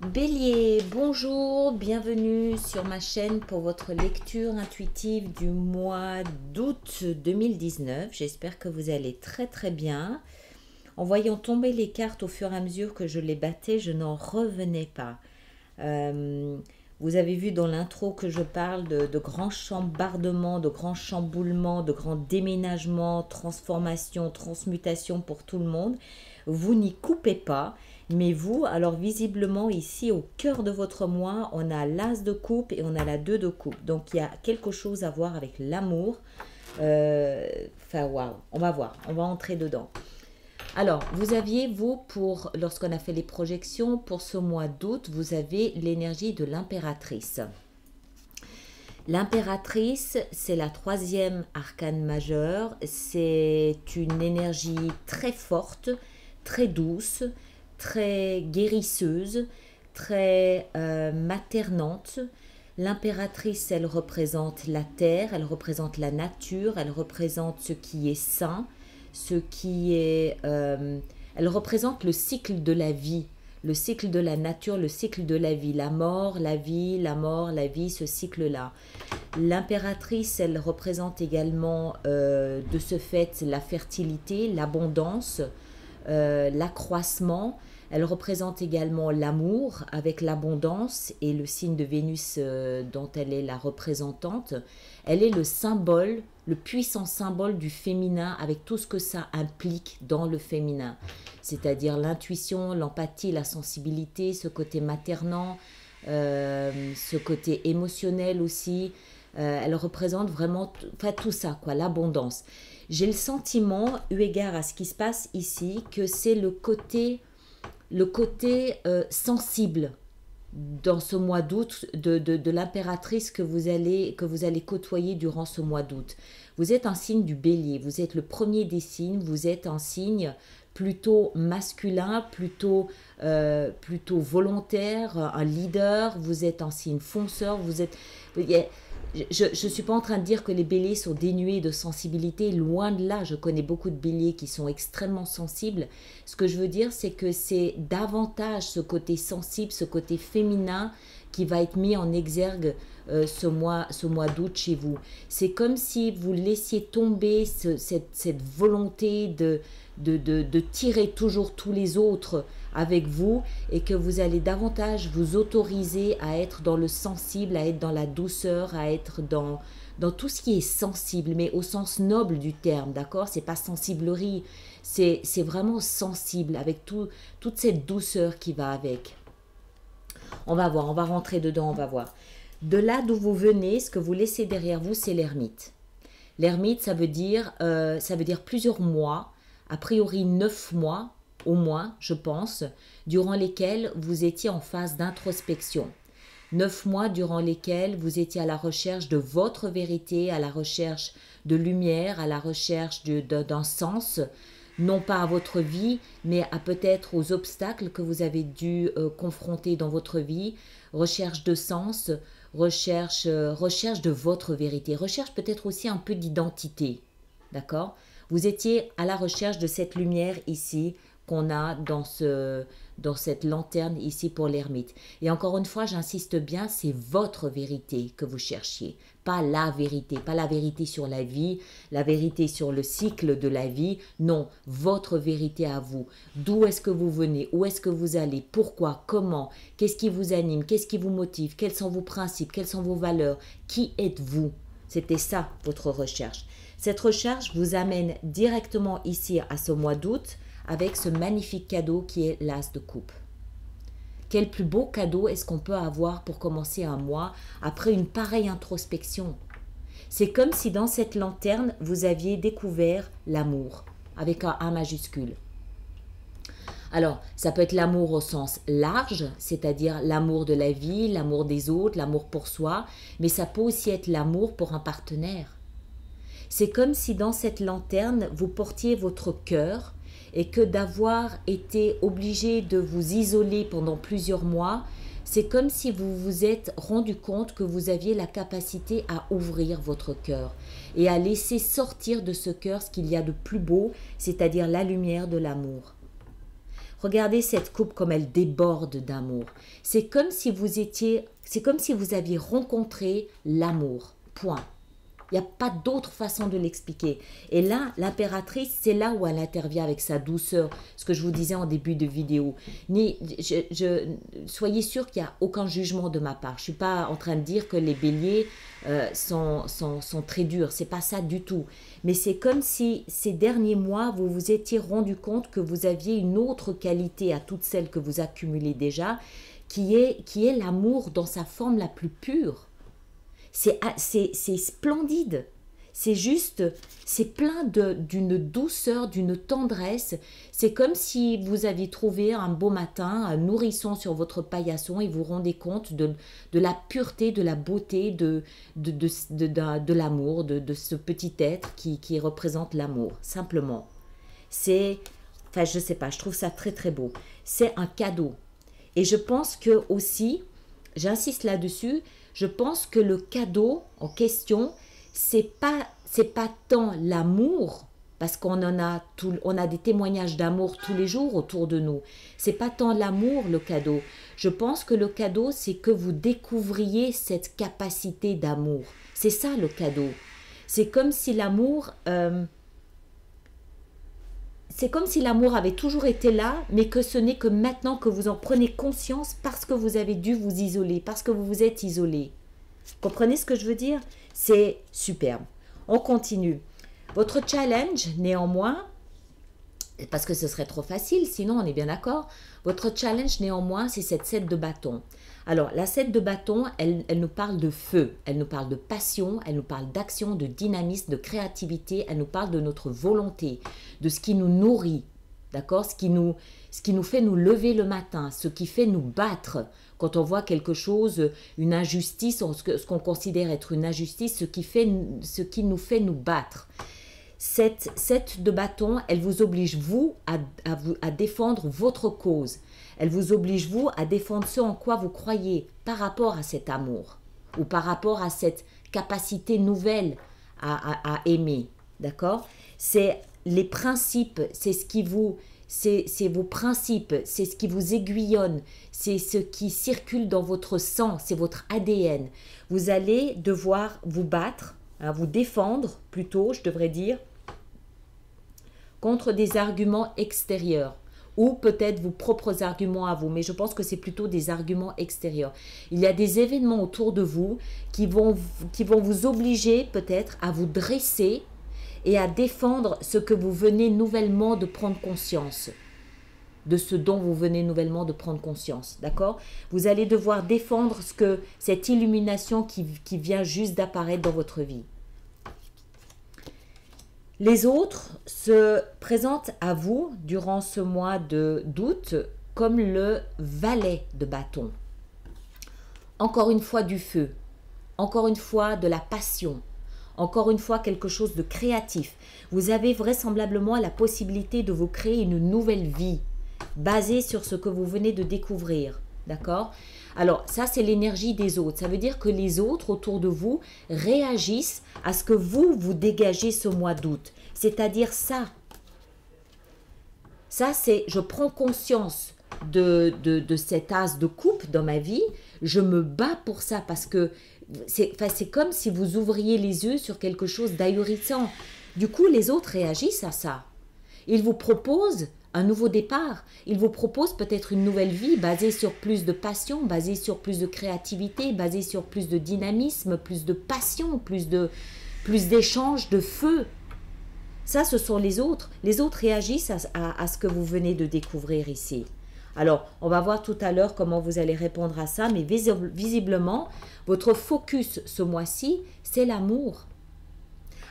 Bélier, bonjour, bienvenue sur ma chaîne pour votre lecture intuitive du mois d'août 2019. J'espère que vous allez très très bien. En voyant tomber les cartes au fur et à mesure que je les battais, je n'en revenais pas. Vous avez vu dans l'intro que je parle de grands chambardements, de grands chamboulements, de grands déménagements, transformations, transmutations pour tout le monde. Vous n'y coupez pas, mais vous, alors visiblement ici au cœur de votre mois, on a l'as de coupe et on a la 2 de coupe. Donc il y a quelque chose à voir avec l'amour. Waouh, on va voir, on va entrer dedans. Alors, vous aviez, vous, lorsqu'on a fait les projections, pour ce mois d'août, vous avez l'énergie de l'impératrice. L'impératrice, c'est la 3e arcane majeure. C'est une énergie très forte, très douce, très guérisseuse, très maternante. L'impératrice, elle représente la terre, elle représente la nature, elle représente ce qui est sain, ce qui est... elle représente le cycle de la vie, le cycle de la nature, le cycle de la vie, la mort, la vie, la mort, la vie, ce cycle-là. L'impératrice, elle représente également de ce fait la fertilité, l'abondance, l'accroissement. Elle représente également l'amour avec l'abondance et le signe de Vénus dont elle est la représentante. Elle est le symbole, le puissant symbole du féminin avec tout ce que ça implique dans le féminin. C'est-à-dire l'intuition, l'empathie, la sensibilité, ce côté maternant, ce côté émotionnel aussi. Elle représente vraiment tout ça, quoi, l'abondance. J'ai le sentiment, eu égard à ce qui se passe ici, que c'est le côté sensible dans ce mois d'août de l'impératrice que vous allez côtoyer durant ce mois d'août. Vous êtes un signe du bélier, vous êtes le premier des signes, vous êtes un signe plutôt masculin, plutôt volontaire, un leader, vous êtes un signe fonceur, je ne suis pas en train de dire que les béliers sont dénués de sensibilité, loin de là, je connais beaucoup de béliers qui sont extrêmement sensibles. Ce que je veux dire, c'est que c'est davantage ce côté sensible, ce côté féminin qui va être mis en exergue ce mois d'août chez vous. C'est comme si vous laissiez tomber cette volonté de tirer toujours tous les autres avec vous et que vous allez davantage vous autoriser à être dans le sensible, à être dans la douceur, à être dans tout ce qui est sensible, mais au sens noble du terme, d'accord? C'est pas sensiblerie, c'est vraiment sensible avec toute cette douceur qui va avec. On va voir, on va rentrer dedans, on va voir. De là d'où vous venez, ce que vous laissez derrière vous, c'est l'ermite. L'ermite, ça veut dire plusieurs mois, a priori 9 mois, au moins, je pense, durant lesquels vous étiez en phase d'introspection. 9 mois durant lesquels vous étiez à la recherche de votre vérité, à la recherche de lumière, à la recherche d'un sens, non pas à votre vie, mais à peut-être aux obstacles que vous avez dû confronter dans votre vie, recherche de sens, recherche de votre vérité, recherche peut-être aussi un peu d'identité, d'accord? Vous étiez à la recherche de cette lumière ici qu'on a dans cette lanterne ici pour l'ermite. Et encore une fois, j'insiste bien, c'est votre vérité que vous cherchiez, pas la vérité sur la vie, la vérité sur le cycle de la vie, non, votre vérité à vous. D'où est-ce que vous venez, où est-ce que vous allez, pourquoi, comment, qu'est-ce qui vous anime, qu'est-ce qui vous motive, quels sont vos principes, quelles sont vos valeurs, qui êtes-vous? C'était ça, votre recherche. Cette recherche vous amène directement ici à ce mois d'août avec ce magnifique cadeau qui est l'as de coupe. Quel plus beau cadeau est-ce qu'on peut avoir pour commencer un mois après une pareille introspection? C'est comme si dans cette lanterne, vous aviez découvert l'amour, avec un A majuscule. Alors, ça peut être l'amour au sens large, c'est-à-dire l'amour de la vie, l'amour des autres, l'amour pour soi, mais ça peut aussi être l'amour pour un partenaire. C'est comme si dans cette lanterne, vous portiez votre cœur et que d'avoir été obligé de vous isoler pendant plusieurs mois, c'est comme si vous vous êtes rendu compte que vous aviez la capacité à ouvrir votre cœur et à laisser sortir de ce cœur ce qu'il y a de plus beau, c'est-à-dire la lumière de l'amour. Regardez cette coupe comme elle déborde d'amour. C'est comme si vous aviez rencontré l'amour. Point. Il n'y a pas d'autre façon de l'expliquer. Et là, l'impératrice, c'est là où elle intervient avec sa douceur, ce que je vous disais en début de vidéo. Soyez sûr qu'il n'y a aucun jugement de ma part. Je ne suis pas en train de dire que les béliers sont très durs. Ce n'est pas ça du tout. Mais c'est comme si ces derniers mois, vous vous étiez rendu compte que vous aviez une autre qualité à toutes celles que vous accumulez déjà, qui est l'amour dans sa forme la plus pure. C'est splendide, c'est juste, c'est plein d'une douceur, d'une tendresse. C'est comme si vous aviez trouvé un beau matin un nourrisson sur votre paillasson et vous vous rendez compte de la pureté, de la beauté, de l'amour, de ce petit être qui représente l'amour, simplement. Enfin je sais pas, je trouve ça très très beau. C'est un cadeau. Et je pense que aussi, j'insiste là-dessus, je pense que le cadeau en question, c'est pas tant l'amour, parce qu'on on a des témoignages d'amour tous les jours autour de nous. C'est pas tant l'amour le cadeau. Je pense que le cadeau, c'est que vous découvriez cette capacité d'amour. C'est ça le cadeau. C'est comme si l'amour, avait toujours été là, mais que ce n'est que maintenant que vous en prenez conscience parce que vous avez dû vous isoler, parce que vous vous êtes isolé. Comprenez ce que je veux dire? C'est superbe. On continue. Votre challenge, néanmoins, parce que ce serait trop facile, sinon on est bien d'accord, votre challenge, néanmoins, c'est cette 7 de bâton. Alors, la 7 de bâton, elle nous parle de feu, elle nous parle de passion, elle nous parle d'action, de dynamisme, de créativité, elle nous parle de notre volonté, de ce qui nous nourrit, d'accord? Ce qui nous fait nous lever le matin, ce qui fait nous battre quand on voit quelque chose, une injustice, ce qu'on considère être une injustice, ce qui nous fait nous battre. Cette de bâton, elle vous oblige, vous, à défendre votre cause. Elle vous oblige, vous, à défendre ce en quoi vous croyez par rapport à cet amour ou par rapport à cette capacité nouvelle à aimer. D'accord? C'est les principes, c'est vos principes, c'est ce qui vous aiguillonne, c'est ce qui circule dans votre sang, c'est votre ADN. Vous allez devoir vous battre, vous défendre plutôt, je devrais dire, contre des arguments extérieurs ou peut-être vos propres arguments à vous, mais je pense que c'est plutôt des arguments extérieurs. Il y a des événements autour de vous qui vont vous obliger peut-être à vous dresser et à défendre ce que vous venez nouvellement de prendre conscience, de ce dont vous venez nouvellement de prendre conscience, d'accord? Vous allez devoir défendre cette illumination qui vient juste d'apparaître dans votre vie. Les autres se présentent à vous durant ce mois d'août comme le valet de bâton. Encore une fois du feu, encore une fois de la passion, encore une fois quelque chose de créatif. Vous avez vraisemblablement la possibilité de vous créer une nouvelle vie basée sur ce que vous venez de découvrir, d'accord? Alors ça, c'est l'énergie des autres. Ça veut dire que les autres autour de vous réagissent à ce que vous dégagez ce mois d'août. C'est-à-dire ça. Ça, c'est je prends conscience de cet as de coupe dans ma vie. Je me bats pour ça parce que c'est comme si vous ouvriez les yeux sur quelque chose d'ahurissant. Du coup, les autres réagissent à ça. Ils vous proposent un nouveau départ. Ils vous proposent peut-être une nouvelle vie basée sur plus de passion, basée sur plus de créativité, basée sur plus de dynamisme, plus de passion, plus d'échanges, de feu. Ça, ce sont les autres. Les autres réagissent à ce que vous venez de découvrir ici. Alors, on va voir tout à l'heure comment vous allez répondre à ça, mais visiblement, votre focus ce mois-ci, c'est l'amour.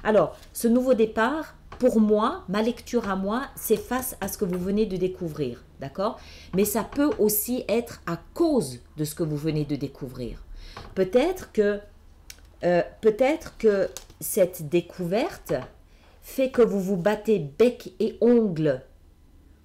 Alors, ce nouveau départ, pour moi, ma lecture à moi, c'est face à ce que vous venez de découvrir, d'accord? Mais ça peut aussi être à cause de ce que vous venez de découvrir. Peut-être que cette découverte fait que vous vous battez bec et ongles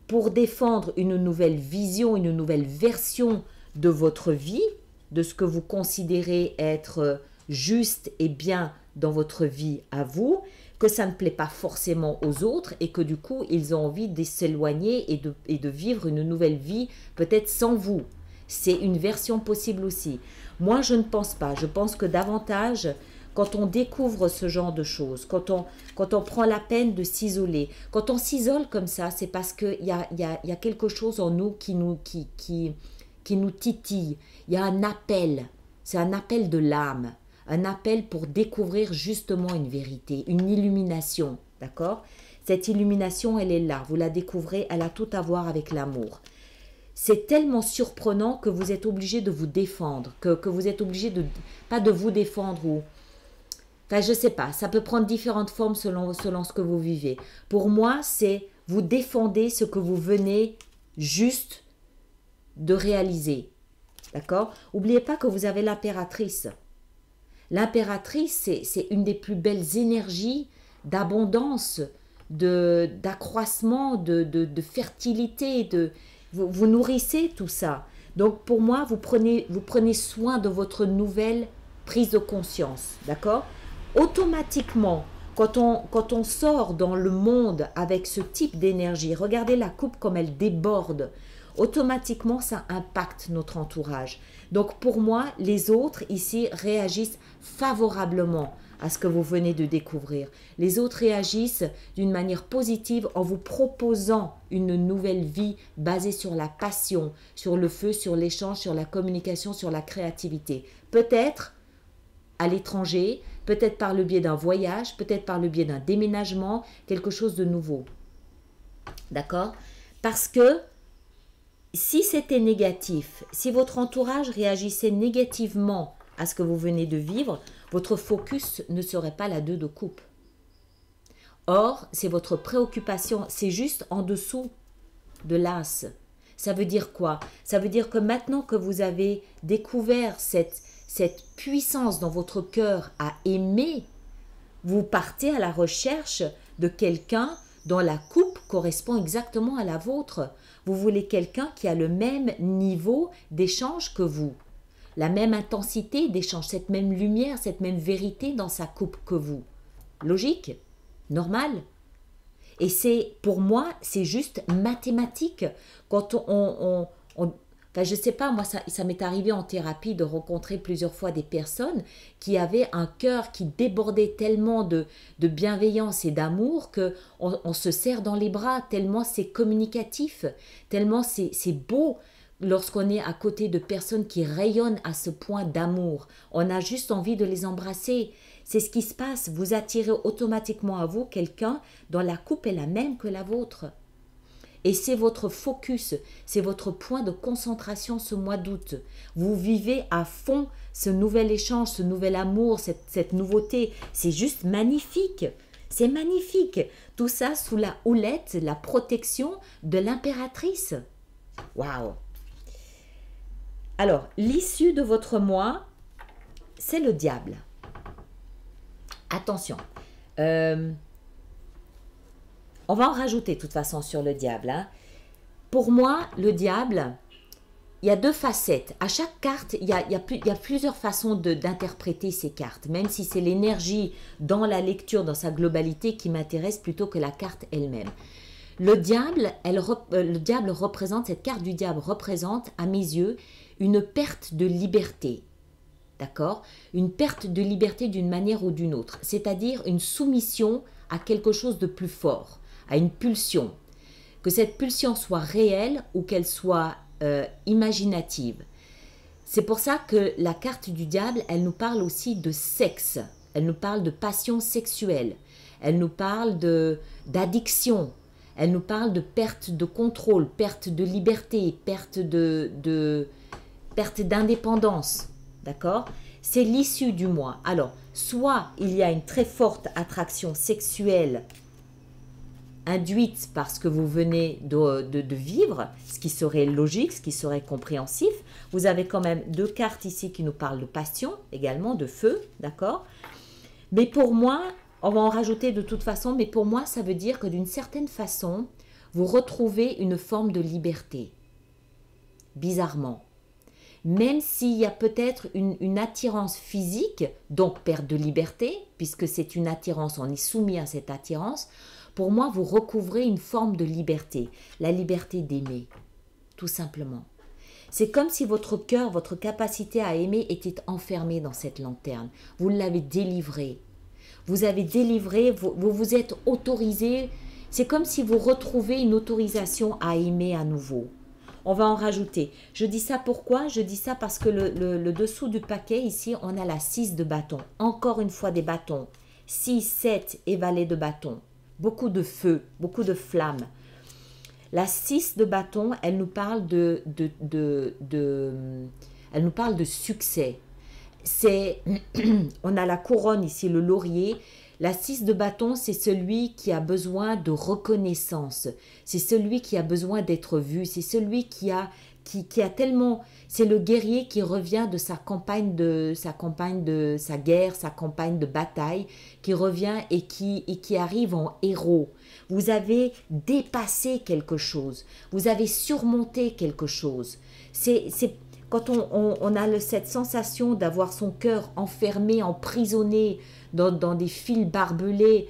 pour défendre une nouvelle vision, une nouvelle version de votre vie, de ce que vous considérez être juste et bien dans votre vie à vous, que ça ne plaît pas forcément aux autres et que du coup, ils ont envie de s'éloigner et de vivre une nouvelle vie, peut-être sans vous. C'est une version possible aussi. Moi, je ne pense pas. Je pense que davantage, quand on découvre ce genre de choses, quand on prend la peine de s'isoler, quand on s'isole comme ça, c'est parce qu'il y a quelque chose en nous qui nous titille. Il y a un appel. C'est un appel de l'âme. Un appel pour découvrir justement une vérité, une illumination, d'accord? Cette illumination, elle est là, vous la découvrez, elle a tout à voir avec l'amour. C'est tellement surprenant que vous êtes obligé de vous défendre, que vous êtes obligé de, pas de vous défendre ou, enfin je sais pas, ça peut prendre différentes formes selon ce que vous vivez. Pour moi, c'est vous défendez ce que vous venez juste de réaliser, d'accord? N'oubliez pas que vous avez l'impératrice. L'impératrice, c'est une des plus belles énergies d'abondance, d'accroissement, de fertilité. Vous nourrissez tout ça. Donc pour moi, vous prenez soin de votre nouvelle prise de conscience. D'accord? Automatiquement, quand on sort dans le monde avec ce type d'énergie, regardez la coupe comme elle déborde. Automatiquement, ça impacte notre entourage. Donc pour moi, les autres ici réagissent favorablement à ce que vous venez de découvrir. Les autres réagissent d'une manière positive en vous proposant une nouvelle vie basée sur la passion, sur le feu, sur l'échange, sur la communication, sur la créativité. Peut-être à l'étranger, peut-être par le biais d'un voyage, peut-être par le biais d'un déménagement, quelque chose de nouveau. D'accord? Parce que si c'était négatif, si votre entourage réagissait négativement à ce que vous venez de vivre, votre focus ne serait pas la 2 de coupe. Or, c'est votre préoccupation, c'est juste en dessous de l'as. Ça veut dire quoi? Ça veut dire que maintenant que vous avez découvert cette puissance dans votre cœur à aimer, vous partez à la recherche de quelqu'un dont la coupe correspond exactement à la vôtre. Vous voulez quelqu'un qui a le même niveau d'échange que vous, la même intensité d'échange, cette même lumière, cette même vérité dans sa coupe que vous. Logique? Normal? Et c'est, pour moi, c'est juste mathématique. Quand enfin, je sais pas, moi, ça m'est arrivé en thérapie de rencontrer plusieurs fois des personnes qui avaient un cœur qui débordait tellement de bienveillance et d'amour qu'on se serre dans les bras, tellement c'est communicatif, tellement c'est beau lorsqu'on est à côté de personnes qui rayonnent à ce point d'amour. On a juste envie de les embrasser. C'est ce qui se passe. Vous attirez automatiquement à vous quelqu'un dont la coupe est la même que la vôtre. Et c'est votre focus, c'est votre point de concentration ce mois d'août. Vous vivez à fond ce nouvel échange, ce nouvel amour, cette nouveauté. C'est juste magnifique. C'est magnifique. Tout ça sous la houlette, la protection de l'impératrice. Waouh! Alors, l'issue de votre mois, c'est le diable. Attention. On va en rajouter de toute façon sur le diable. Hein. Pour moi, le diable, il y a 2 facettes. À chaque carte, il y a plusieurs façons d'interpréter ces cartes, même si c'est l'énergie dans la lecture, dans sa globalité, qui m'intéresse plutôt que la carte elle-même. Le diable, cette carte du diable représente, à mes yeux, une perte de liberté. D'accord? Une perte de liberté d'une manière ou d'une autre. C'est-à-dire une soumission à quelque chose de plus fort, à une pulsion. Que cette pulsion soit réelle ou qu'elle soit imaginative. C'est pour ça que la carte du diable, elle nous parle aussi de sexe. Elle nous parle de passion sexuelle. Elle nous parle d'addiction. Elle nous parle de perte de contrôle, perte de liberté, perte d'indépendance. D'accord? C'est l'issue du mois. Alors, soit il y a une très forte attraction sexuelle induite par ce que vous venez de vivre, ce qui serait logique, ce qui serait compréhensif. Vous avez quand même 2 cartes ici qui nous parlent de passion, également de feu, d'accord? Mais pour moi, on va en rajouter de toute façon, mais pour moi, ça veut dire que d'une certaine façon, vous retrouvez une forme de liberté. Bizarrement. même s'il y a peut-être une attirance physique, donc perte de liberté, puisque c'est une attirance, on est soumis à cette attirance, pour moi, vous recouvrez une forme de liberté, la liberté d'aimer, tout simplement. C'est comme si votre cœur, votre capacité à aimer était enfermée dans cette lanterne. Vous l'avez délivrée. Vous avez délivré, vous vous êtes autorisé. C'est comme si vous retrouvez une autorisation à aimer à nouveau. On va en rajouter. Je dis ça pourquoi? Je dis ça parce que le dessous du paquet, ici, on a la 6 de bâton. Encore une fois des bâtons. 6, 7 et valet de bâton. Beaucoup de feu, beaucoup de flammes. La 6 de bâton, elle nous parle elle nous parle de succès. On a la couronne ici, le laurier. La 6 de bâton, c'est celui qui a besoin de reconnaissance. C'est celui qui a besoin d'être vu. C'est celui qui a tellement... C'est le guerrier qui revient de sa campagne de sa guerre, sa campagne de bataille, qui revient et qui arrive en héros. Vous avez dépassé quelque chose. Vous avez surmonté quelque chose. Quand on a cette sensation d'avoir son cœur enfermé, emprisonné dans des fils barbelés,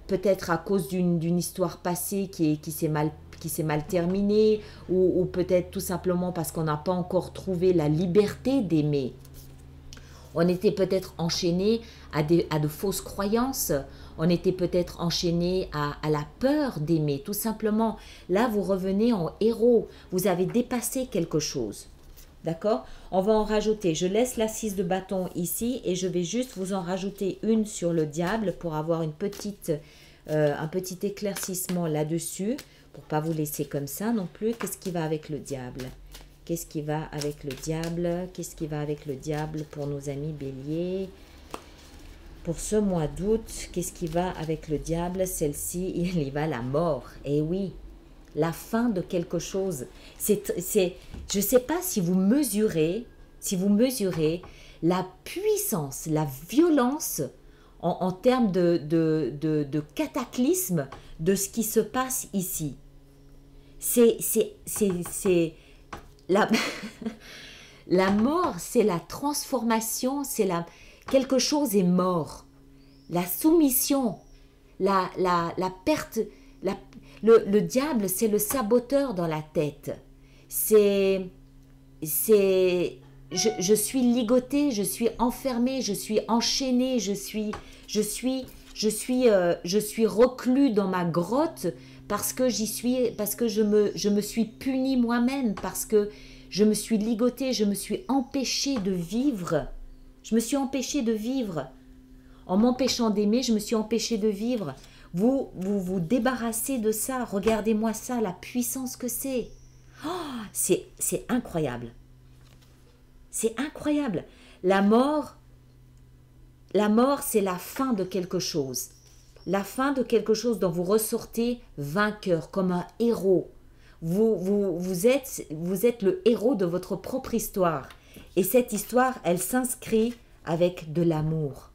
peut-être à cause d'une histoire passée qui s'est mal terminée, ou peut-être tout simplement parce qu'on n'a pas encore trouvé la liberté d'aimer. On était peut-être enchaîné à de fausses croyances, on était peut-être enchaîné à la peur d'aimer, tout simplement. Là, vous revenez en héros, vous avez dépassé quelque chose. D'accord? On va en rajouter. Je laisse la 6 de bâton ici et je vais juste vous en rajouter une sur le diable pour avoir un petit éclaircissement là-dessus, pour ne pas vous laisser comme ça non plus. Qu'est-ce qui va avec le diable? Qu'est-ce qui va avec le diable? Qu'est-ce qui va avec le diable pour nos amis béliers? Pour ce mois d'août, qu'est-ce qui va avec le diable? Celle-ci, il y va la mort. Eh oui, la fin de quelque chose. Je ne sais pas si vous mesurez la puissance, la violence en termes de cataclysme de ce qui se passe ici. La mort, c'est la transformation, quelque chose est mort. La soumission, la perte, le diable, c'est le saboteur dans la tête. Je suis ligotée, je suis enfermée, je suis enchaînée, je suis reclus dans ma grotte parce que je me suis punie moi-même, parce que je me suis ligotée, je me suis empêchée de vivre. Je me suis empêchée de vivre. En m'empêchant d'aimer, je me suis empêchée de vivre. Vous débarrassez de ça. Regardez-moi ça, la puissance que c'est. Oh, c'est incroyable. C'est incroyable. La mort, c'est la fin de quelque chose. La fin de quelque chose dont vous ressortez vainqueur, comme un héros. Vous êtes le héros de votre propre histoire. Et cette histoire, elle s'inscrit avec de l'amour.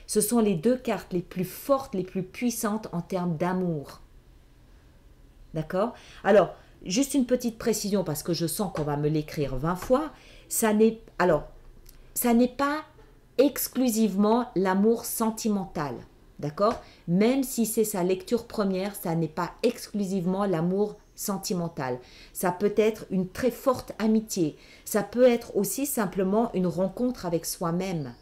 Ce sont les deux cartes les plus fortes, les plus puissantes en termes d'amour. D'accord? Alors, juste une petite précision, parce que je sens qu'on va me l'écrire 20 fois. Ça n'est pas exclusivement l'amour sentimental. D'accord? Même si c'est sa lecture première, ça n'est pas exclusivement l'amour sentimental. Ça peut être une très forte amitié. Ça peut être aussi simplement une rencontre avec soi-même.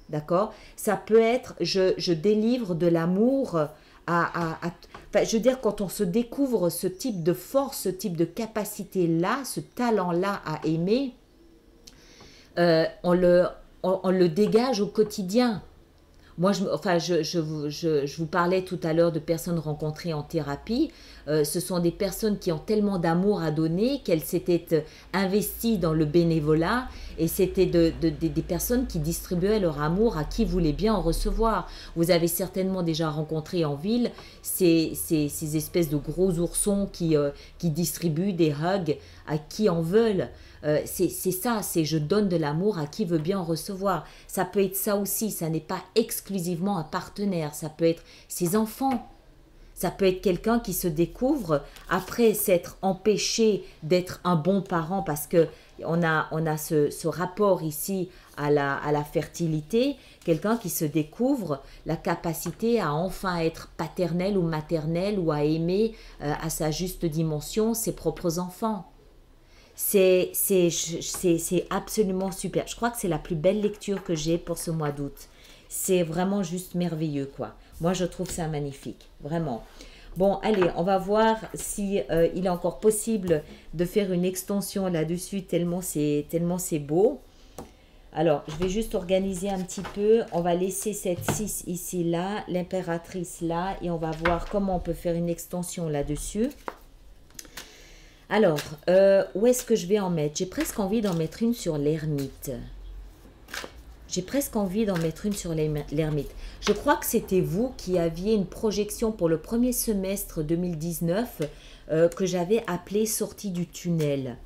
D'accord? Ça peut être, je délivre de l'amour je veux dire, quand on se découvre ce type de force, ce type de capacité-là, ce talent-là à aimer, on le dégage au quotidien. Moi, je vous parlais tout à l'heure de personnes rencontrées en thérapie. Ce sont des personnes qui ont tellement d'amour à donner qu'elles s'étaient investies dans le bénévolat, et c'était des personnes qui distribuaient leur amour à qui voulait bien en recevoir. Vous avez certainement déjà rencontré en ville ces espèces de gros oursons qui distribuent des hugs à qui en veulent. C'est ça, c'est je donne de l'amour à qui veut bien en recevoir. Ça peut être ça aussi, ça n'est pas exclusivement un partenaire, ça peut être ses enfants. Ça peut être quelqu'un qui se découvre après s'être empêché d'être un bon parent parce que on a ce rapport ici à la fertilité. Quelqu'un qui se découvre la capacité à enfin être paternel ou maternel ou à aimer à sa juste dimension ses propres enfants. C'est absolument super. Je crois que c'est la plus belle lecture que j'ai pour ce mois d'août. C'est vraiment juste merveilleux, quoi. Moi, je trouve ça magnifique, vraiment. Bon, allez, on va voir si il est encore possible de faire une extension là-dessus, tellement c'est beau. Alors, je vais juste organiser un petit peu. On va laisser cette 6 ici, là, l'impératrice là, et on va voir comment on peut faire une extension là-dessus. Alors, où est-ce que je vais en mettre? J'ai presque envie d'en mettre une sur l'ermite. J'ai presque envie d'en mettre une sur l'ermite. Je crois que c'était vous qui aviez une projection pour le premier semestre 2019 que j'avais appelée sortie du tunnel,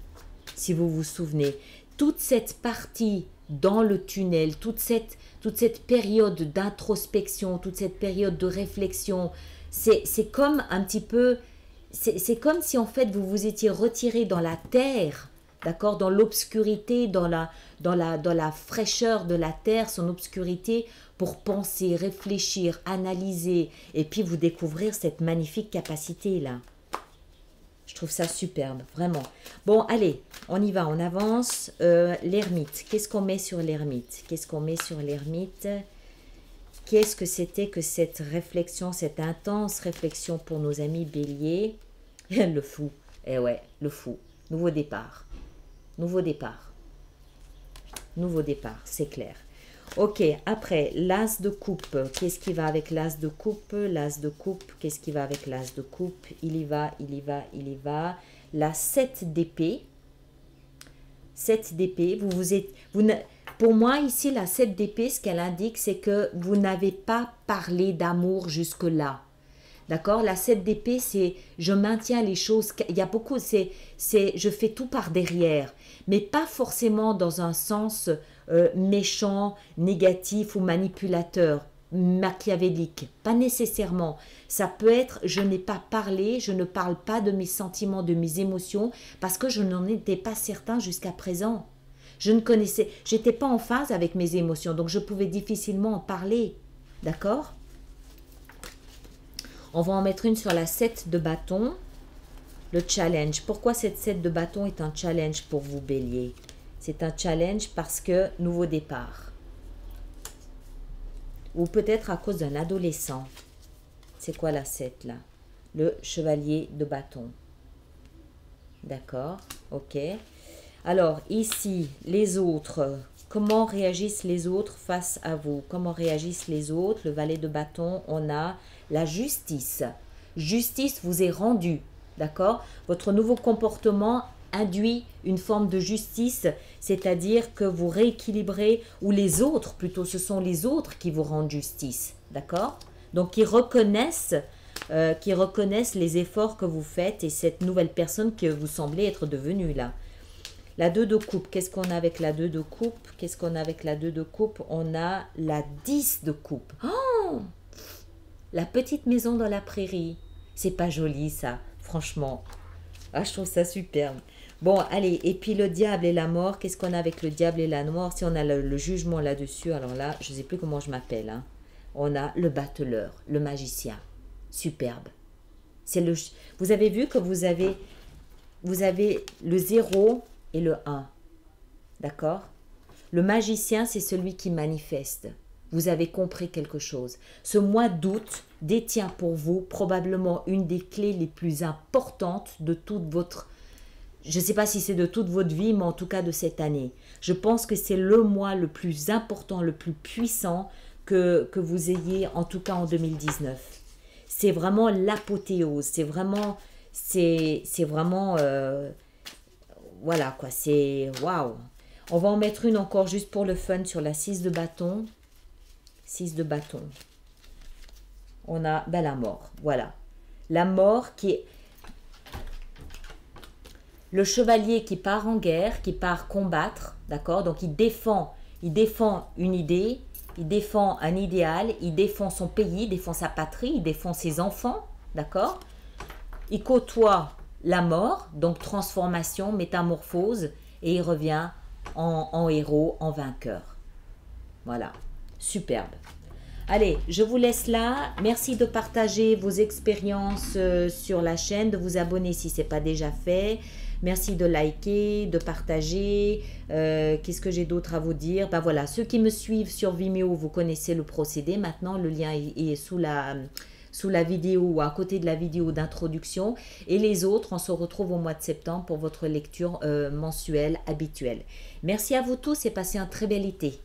si vous vous souvenez. Toute cette partie dans le tunnel, toute cette période d'introspection, toute cette période de réflexion, c'est comme un petit peu... C'est comme si en fait vous vous étiez retiré dans la terre, d'accord, dans l'obscurité, dans la fraîcheur de la terre, son obscurité, pour penser, réfléchir, analyser, et puis vous découvrir cette magnifique capacité-là. Je trouve ça superbe, vraiment. Bon, allez, on y va, on avance. L'ermite, qu'est-ce qu'on met sur l'ermite? Qu'est-ce qu'on met sur l'ermite? Qu'est-ce que c'était que cette réflexion, cette intense réflexion pour nos amis béliers? Le fou, eh ouais, le fou. Nouveau départ, nouveau départ, nouveau départ, c'est clair. Ok, après, l'as de coupe, qu'est-ce qui va avec l'as de coupe? L'as de coupe, qu'est-ce qui va avec l'as de coupe? Il y va, il y va, il y va. La 7 d'épée. 7 d'épée, pour moi, ici, la 7 d'épée, ce qu'elle indique, c'est que vous n'avez pas parlé d'amour jusque-là. D'accord? La 7 d'épée, c'est je maintiens les choses. Il y a beaucoup, c'est je fais tout par derrière, mais pas forcément dans un sens méchant, négatif ou manipulateur, machiavélique. Pas nécessairement. Ça peut être je n'ai pas parlé, je ne parle pas de mes sentiments, de mes émotions, parce que je n'en étais pas certain jusqu'à présent. Je ne connaissais, j'étais pas en phase avec mes émotions, donc je pouvais difficilement en parler. D'accord? On va en mettre une sur la 7 de bâton, le challenge. Pourquoi cette 7 de bâton est un challenge pour vous, bélier? C'est un challenge parce que nouveau départ. Ou peut-être à cause d'un adolescent. C'est quoi la 7 là? Le chevalier de bâton. D'accord, ok. Alors ici, les autres, comment réagissent les autres face à vous? Comment réagissent les autres? Le valet de bâton, on a la justice. Justice vous est rendue, d'accord? Votre nouveau comportement induit une forme de justice, c'est-à-dire que vous rééquilibrez, ou les autres, plutôt ce sont les autres qui vous rendent justice, d'accord? Donc qui reconnaissent les efforts que vous faites et cette nouvelle personne que vous semblez être devenue là. La 2 de coupe, qu'est-ce qu'on a avec la 2 de coupe? Qu'est-ce qu'on a avec la 2 de coupe? On a la 10 de coupe. Oh! La petite maison dans la prairie. C'est pas joli ça, franchement. Ah, je trouve ça superbe. Bon, allez, et puis le diable et la mort. Qu'est-ce qu'on a avec le diable et la mort? Si on a le jugement là-dessus, alors là, je ne sais plus comment je m'appelle. Hein. On a le battleur, le magicien. Superbe. Vous avez vu que vous avez le 0 et le 1. D'accord? Le magicien, c'est celui qui manifeste. Vous avez compris quelque chose. Ce mois d'août détient pour vous probablement une des clés les plus importantes de toute votre... Je ne sais pas si c'est de toute votre vie, mais en tout cas de cette année. Je pense que c'est le mois le plus important, le plus puissant que vous ayez, en tout cas en 2019. C'est vraiment l'apothéose. C'est vraiment... voilà quoi, c'est waouh. On va en mettre une encore juste pour le fun sur la 6 de bâton. 6 de bâton. On a la mort, voilà. La mort qui est le chevalier qui part en guerre, qui part combattre, d'accord? Donc il défend une idée, il défend un idéal, il défend son pays, il défend sa patrie, il défend ses enfants, d'accord? Il côtoie la mort, donc transformation, métamorphose, et il revient en héros, en vainqueur. Voilà, superbe. Allez, je vous laisse là. Merci de partager vos expériences sur la chaîne, de vous abonner si ce n'est pas déjà fait. Merci de liker, de partager. Qu'est-ce que j'ai d'autre à vous dire? Ben voilà, ceux qui me suivent sur Vimeo, vous connaissez le procédé. Maintenant, le lien est sous la vidéo ou à côté de la vidéo d'introduction. Et les autres, on se retrouve au mois de septembre pour votre lecture mensuelle habituelle. Merci à vous tous et passez un très bel été.